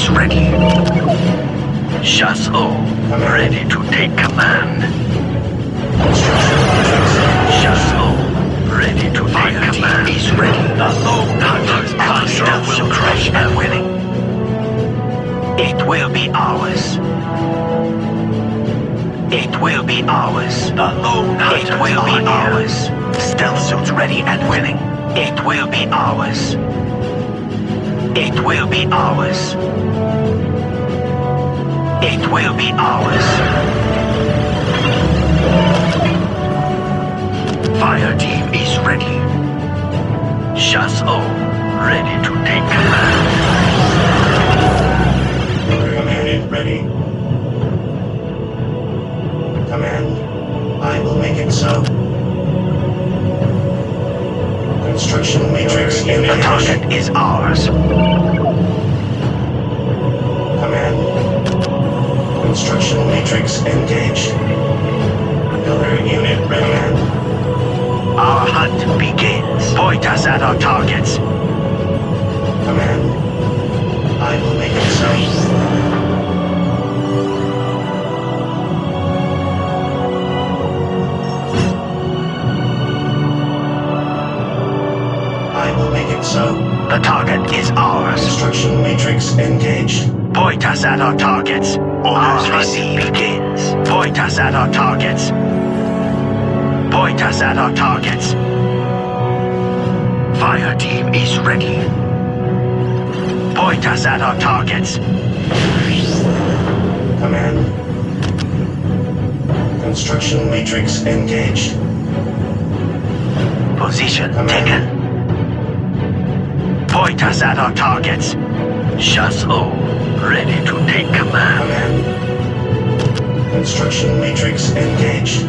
is ready. Chasseur ready to take command. Chasseur ready to take command. Is ready. The Lone Hunter's cluster will crush and winning. It will be ours. It will be ours. The Lone Hunter. It will be ours. Stealth suits ready and winning. It will be ours. It will be ours. It will be ours. Fire team is ready. Chasseur ready to take command. Command ready. Command, I will make it so. Construction matrix in the target is ours. Command. Construction matrix engaged. Pillar unit ready. Our hunt begins. Point us at our targets. Command. I will make it so. I will make it so. The target is ours. Construction matrix engaged. Point us at our targets. Orders received. Begins. Point us at our targets. Point us at our targets. Fire team is ready. Point us at our targets. Command. Construction matrix engaged. Position taken. Point us at our targets. Chasseur ready to take command. Command. Construction matrix engaged.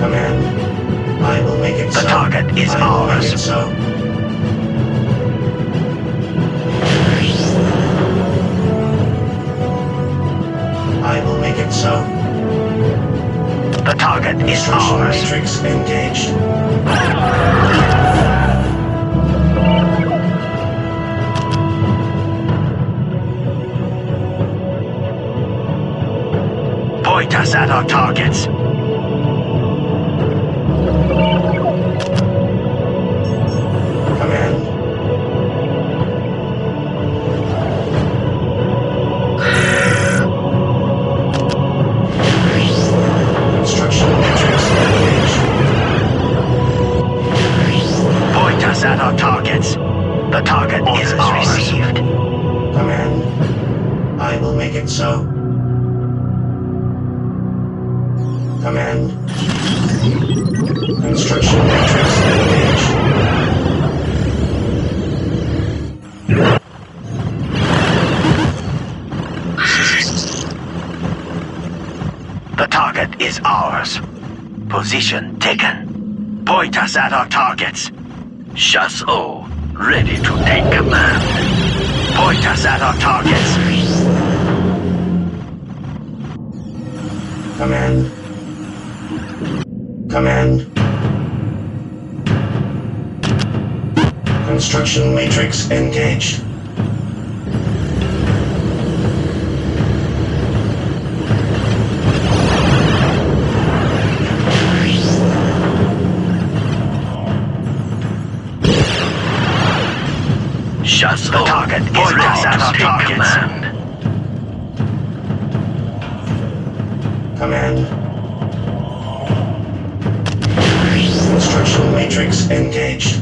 Command. I will make it so. The target is ours. Make it so. I will make it so. The target is Construction ours. matrix engaged. Point us at our targets. Command. Construction matrix engaged. Point us at our targets. The target is ours. Received. Command. I will make it so. Command. Construction matrix engaged. The target is ours. Position taken. Point us at our targets. Chasseur ready to take command. Point us at our targets. Command. Command. Construction matrix engaged. Chasseur. The target is ready to take command. Command. Construction matrix engaged.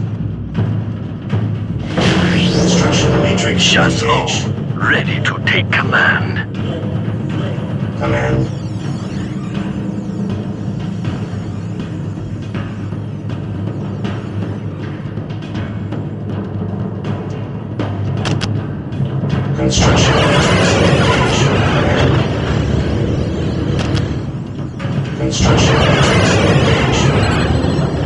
Construction matrix Chasseur engaged. ready to take command. Command. Construction matrix engaged. Command. Construction matrix engaged.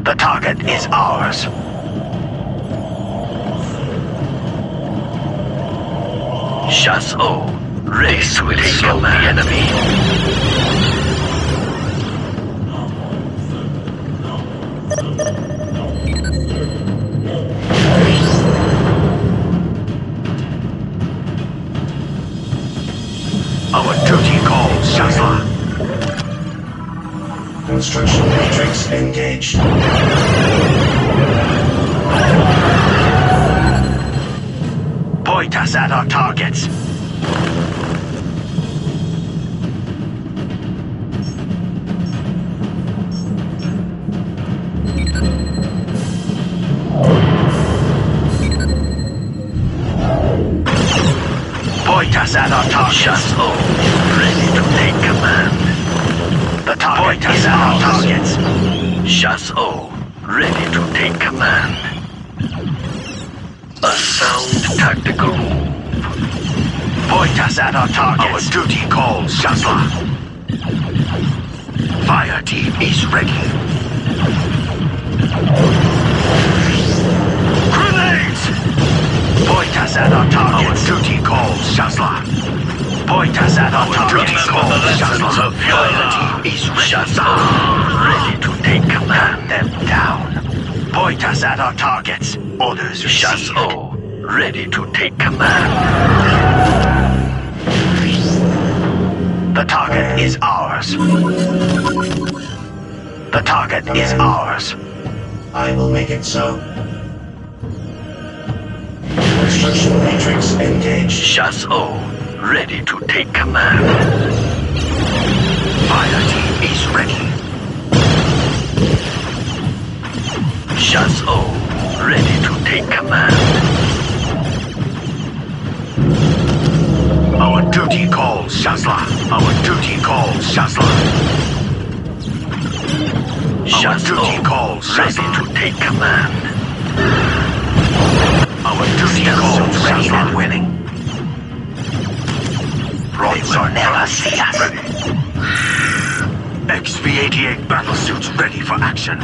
The target is ours. Chasseur, ready to take command. The enemy. Our duty calls, Shazla. Construction matrix engaged. Point us at our targets. Point us at our targets. Chasseur, ready to take command. The target is at our targets. Chasseur, ready to take command. A sound tactical move. Point us at our targets. Our duty calls, Shazla. Fire team is ready. Grenades! Point us at our targets. Our duty calls, Shazla. Point us at our targets. Duty calls, Shazla. Fire team is ready. Shazla, ready to take command. Them down. Point us at our targets. Orders received. Chasseur, ready to take command. The target is ours. The target is ours. I will make it so. Construction matrix engaged. Chasseur, ready to take command. Fire team is ready. Chasseur, ready to take command. Our duty calls, Shazla. Our duty calls, Shazla. Our duty calls, ready to take command. Our duty calls, ready and willing. Rods will never see us. Ready. XV-88 battlesuits ready for action.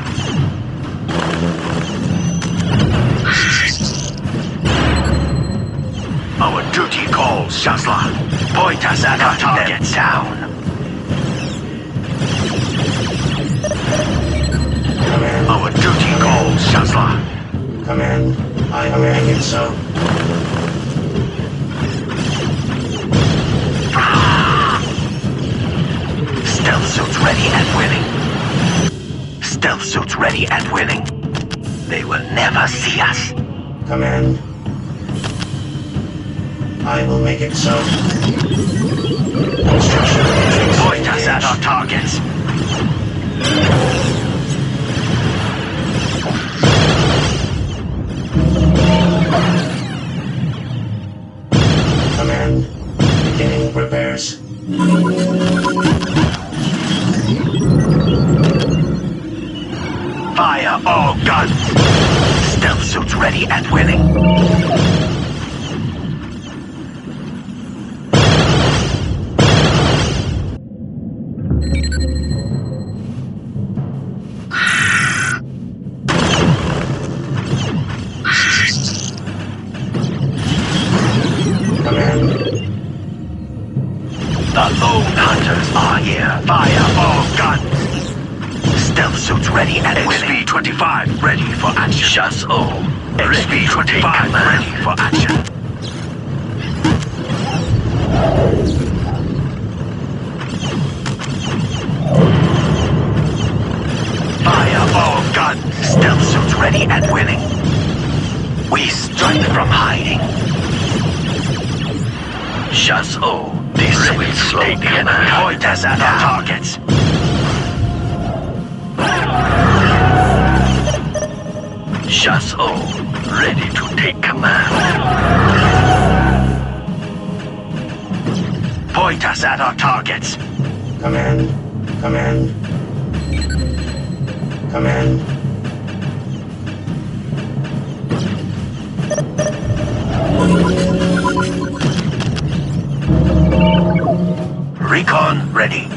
Our duty calls, Shazla. Point us at our targets. Down. Command. Our duty calls, Shazla. Command. I will make it so. Stealth suits ready and willing. Stealth suits ready and willing. They will never see us. Command. I will make it so. Construction matrix Point us at our engaged. targets. Command. Beginning repairs. Fire all guns. Stealth suits ready and willing. Command. The lone hunters are here. Fire all guns. Stealth suits ready and willing. XV-25 ready for action. Chasseur, XV-25 ready for action. Fire all guns. Stealth suits ready and willing. We strike from hiding. Chasseur, this will slow the enemy. Point us at our targets. Chasseur, ready to take command. Point us at our targets. Command. Command. Command. Recon ready.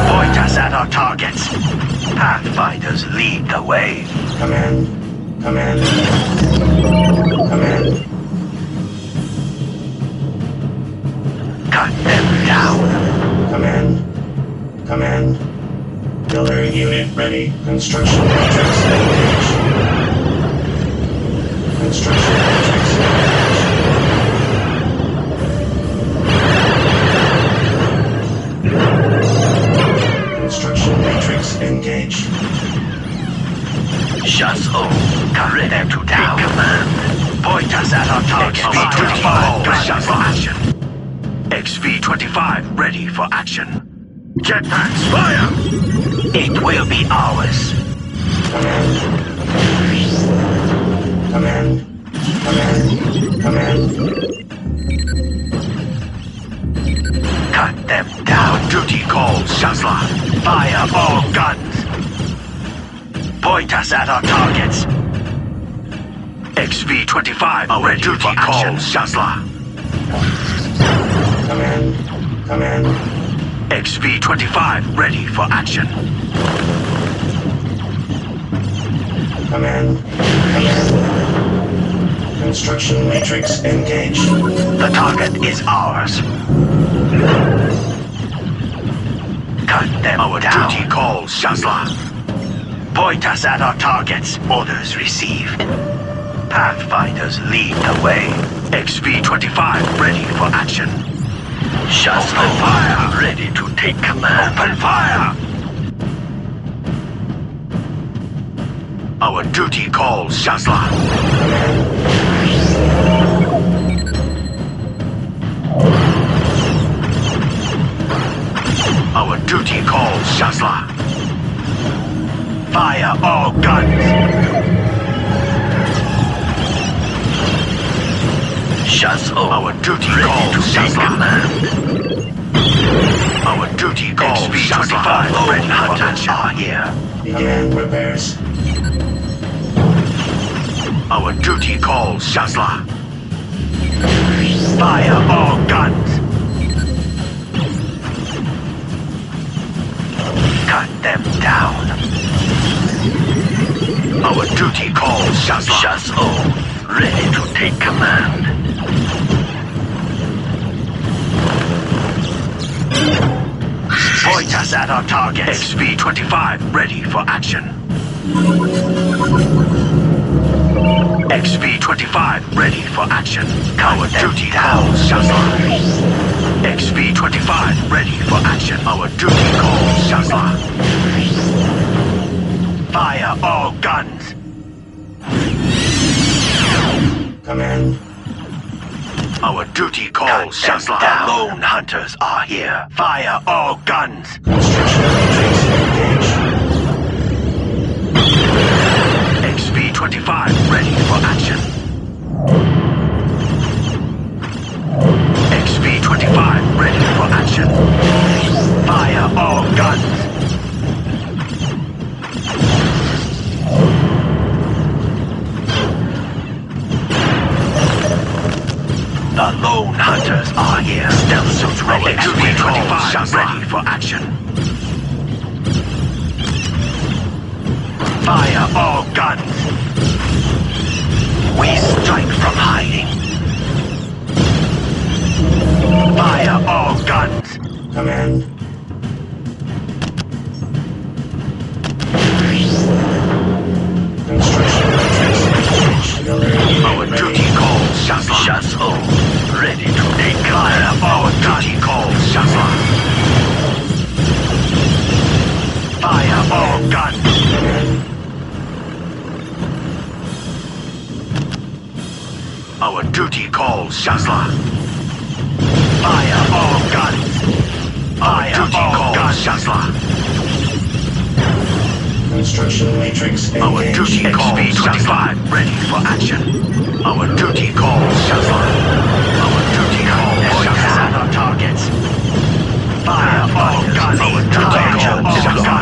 Point us at our targets. Pathfinders lead the way. Command. Command. Artillery unit ready. Construction matrix engaged. Construction matrix engaged. Construction matrix engaged. Shots O. Ready to take command. Point us at our target. XV-25 ready for action. XV-25 ready for action. Jetpacks fire! It will be ours. Command. Command. Cut them down. Duty calls, Shazla. Fire all guns. Point us at our targets. XV-25 ready duty for action. Shazla. Command. XV-25 ready for action. Command. Construction matrix engaged. The target is ours. Cut them our down. Duty calls, Shazla. Point us at our targets. Orders received. Pathfinders lead the way. XV-25 ready for action. Shazla fire! Ready to take command. Open fire! Our duty calls, Shazla. Our duty calls, Shazla. Fire all guns. Shazla. Our duty calls, Shazla. Our duty calls, Shazla. Ready for action. Are here. Begin repairs. Our duty calls, Shazla. Fire all guns. Cut them down. Our duty calls, Shazla. Shazla, ready to take command. Point us at our targets. XV-25 ready for action. XV-25 ready for action. Our duty calls, Shazla. XV-25 ready for action. Our duty calls, Shazla. Fire all guns. Command. Our duty calls, Shazla. The lone hunters are here. Fire all guns. Construction matrix engaged. XV-25 ready for action. XV-25 ready for action. Fire all guns. The lone hunters are here. Stealth suits ready. XV-25 ready for action. Fire all guns. We strike from hiding. Fire all guns. Command. Construction matrix engaged. Our duty calls, Shazla. Shazla, ready to take fire. Our duty calls, Shazla. Fire all guns. Our duty calls, Shazla. Fire all guns. Fire all guns, Shazla. Construction matrix engaged. Our duty calls, XV-25 ready for action. Our duty calls, Shazla. Our duty calls, Shazla. At our targets. Fire all guns. Our duty calls, Shazla.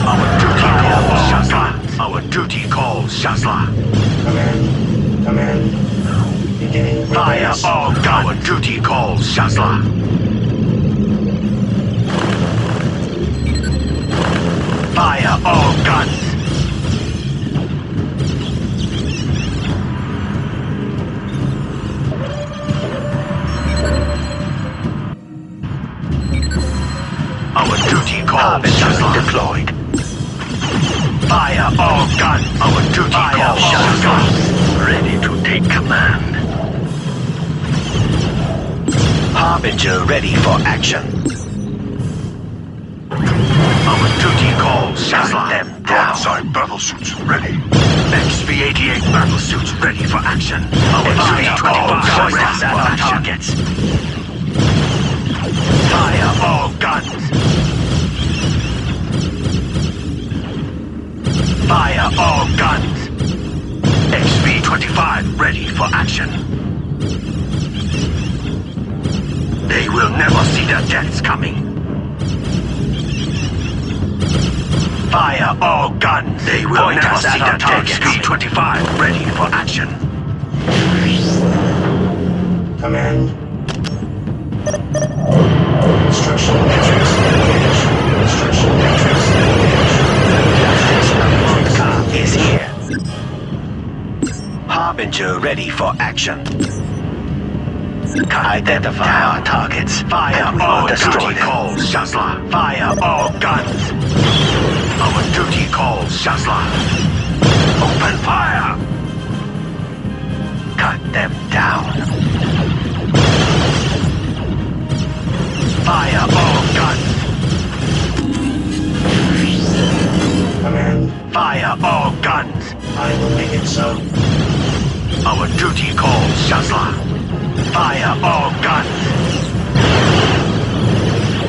Our duty calls, Shazla. Our duty calls, Shazla. Command. Beginning Fire repairs. all guns. Our duty calls, Shazla. Fire all guns. Our duty calls, Shazla. Deployed. Fire all guns. Our duty calls all guns. Ready to take command. Harbinger ready for action. Our duty calls shut them down. Broadside battlesuits ready. XP-88 battlesuits ready for action. Our duty calls ready for our targets. Fire all guns. Fire all guns. XP-25 ready for action. They will never see their deaths coming. Fire all guns. They will never see their deaths. XP-25 ready for action. Command. Construction matrix engaged. Construction matrix engaged. Car is here. Harbinger ready for action. Identify our targets. Fire all destroy them. Shazla. Fire all guns. Our duty calls Shazla. Open fire. Cut them down. Fire all guns. Command. Fire all guns. I will make it so. Our duty calls Shazla. Fire all guns.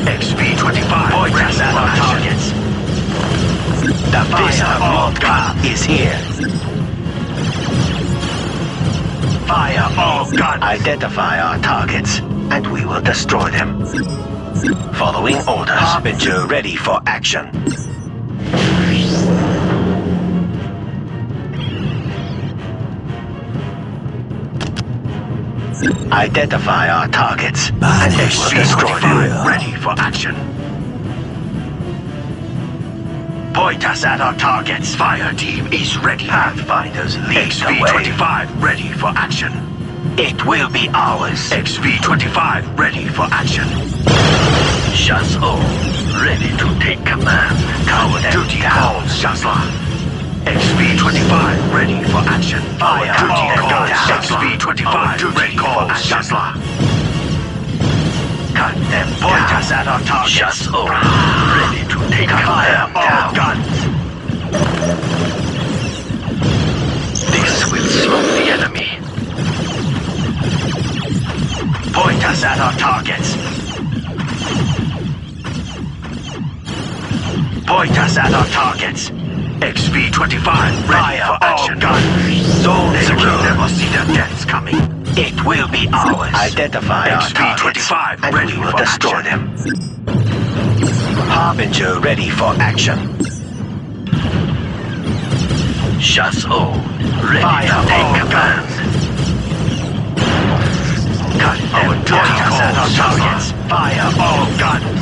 XP-25 pointers at our targets. The fire all guns is here. Fire all guns. Identify our targets, and we will destroy them. Following orders. Harbinger ready for action. Identify our targets, and they will destroy them. Ready for action. Point us at our targets. Fire team is ready. Pathfinders lead the way. XP-25 ready for action. It will be ours. XP-25 ready for action. Shazla ready to take command. Our duty calls Shazla. XP-25 ready for action. Fire duty calls XP-25 ready for Shazla. Cut them down. Point us at our targets. Shazla ready to take fire all guns. This will slow the enemy. Point us at our targets. Point us at our targets. XP-25 ready for action. They will never see their deaths coming. It will be ours. Identify our targets, and we will destroy them. Harbinger ready for action. Shazla ready to take command. Cut our targets at our targets. Fire all guns.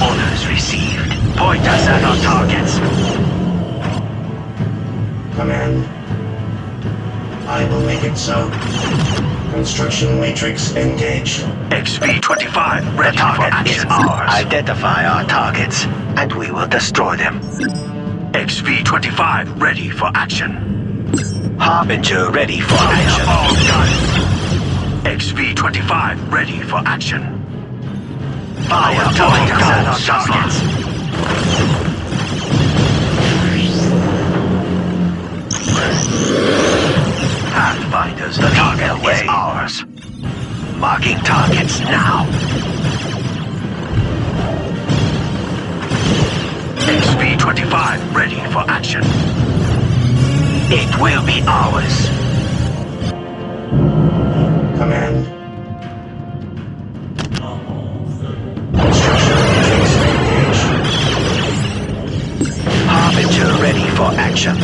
Orders received. Point us at our targets. Command. I will make it so. Construction matrix engaged. XP-25 ready for action. Ours. Identify our targets, and we will destroy them. XP-25 ready for action. Harbinger ready for action. All guns. XP-25 ready for action. Fire all guns. Targets. Pathfinders, the target is ours. Marking targets now. XP-25 ready for action. It will be ours. Command. Construction matrix engaged. Harbinger ready for action.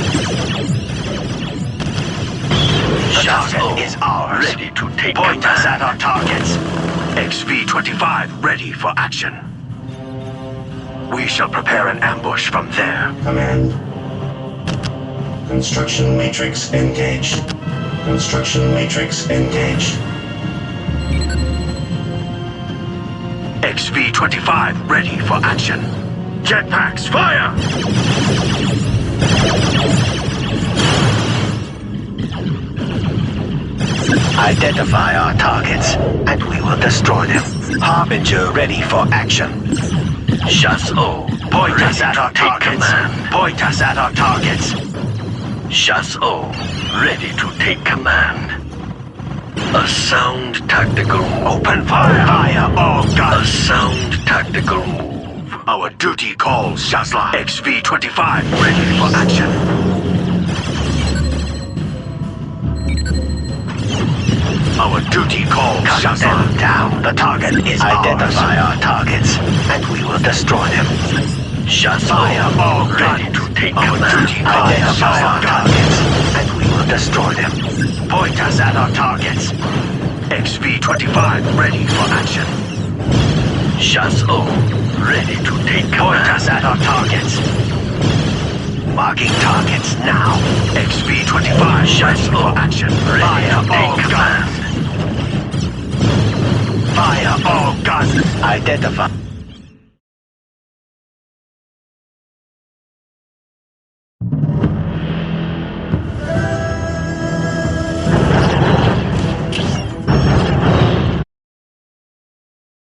The target is ours. Ready to take point us at our targets. XP-25 ready for action. We shall prepare an ambush from there. Command. Construction matrix engaged. Construction matrix engaged. XV-25 ready for action. Jetpacks, fire! Identify our targets, and we will destroy them. Harbinger ready for action. Chasse-O, point us at our targets. Point us at our targets. Chasse-O, ready to take command. A sound tactical move. Open fire! Fire all guns! A sound tactical move. Our duty calls, Shazla. XV-25 ready for action. Our duty calls, Shazla. Cut them down. The target is Identify our targets, and we will destroy them. Shazla. Fire all guns. Ready to take command. Identify our targets, and we will destroy them. Point us at our targets. XV-25 ready for action. Chasse-O ready to take command. Point us at our targets. Marking targets now. XV-25 Chasse-O for action. Ready to take command. Fire all guns. Identify.